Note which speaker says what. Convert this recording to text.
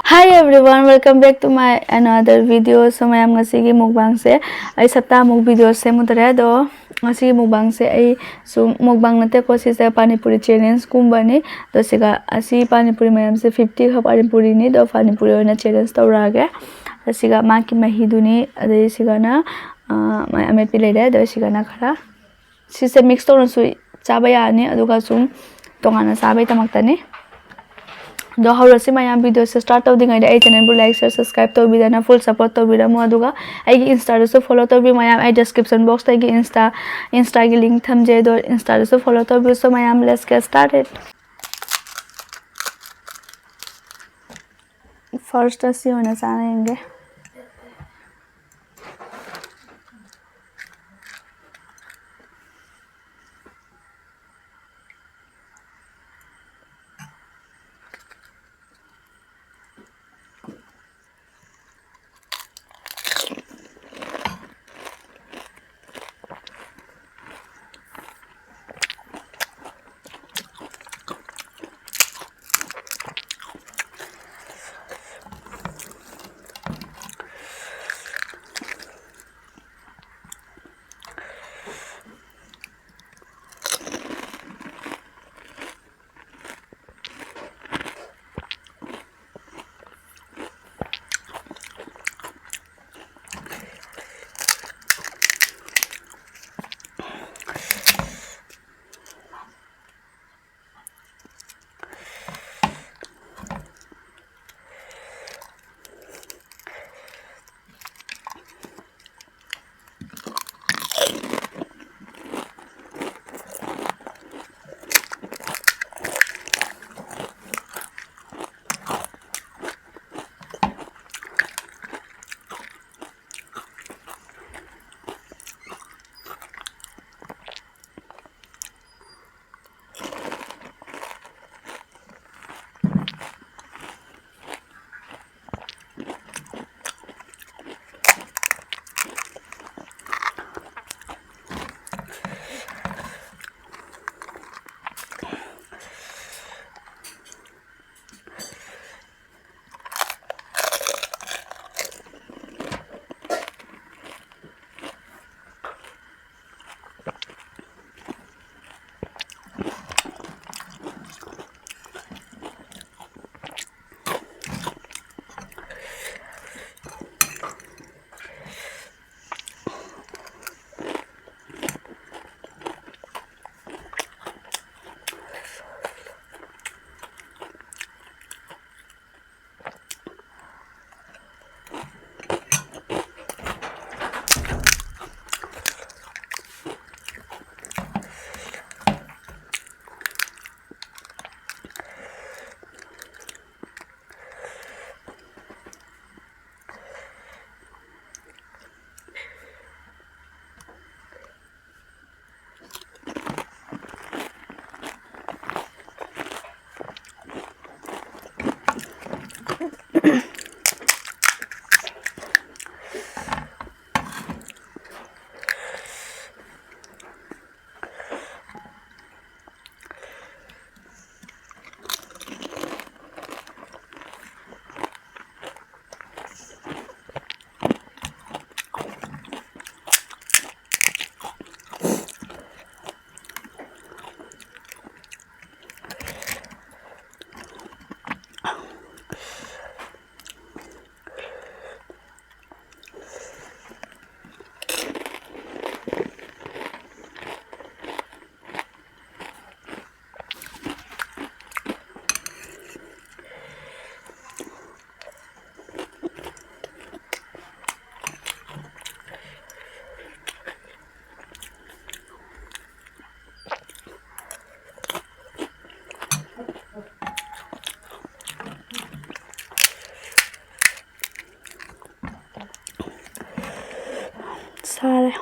Speaker 1: Hi everyone, welcome back to my another video. So I am ngasi mukbang se ai sapta muk video se mudare do ngasi mukbang se ai so mukbang nate ko si se panipuri challenge kumbani do siga asi panipuri mayam se 50 kha panipuri ni do panipuri na challenge tawrage siga ma ki mahi duni ade siga na mai ame pile de do siga na khara si se mix to su chaba ya ni aduga sum tongana sabai tamaktani do hawrasi mayam video se start of the guide ai channel bu like share subscribe to bidana full support to biramu aduga ai gi insta so follow to bi mayam ai description box ta gi insta gi link thamje do insta so follow to bi so mayam let's get started. First asi hona chanenge sare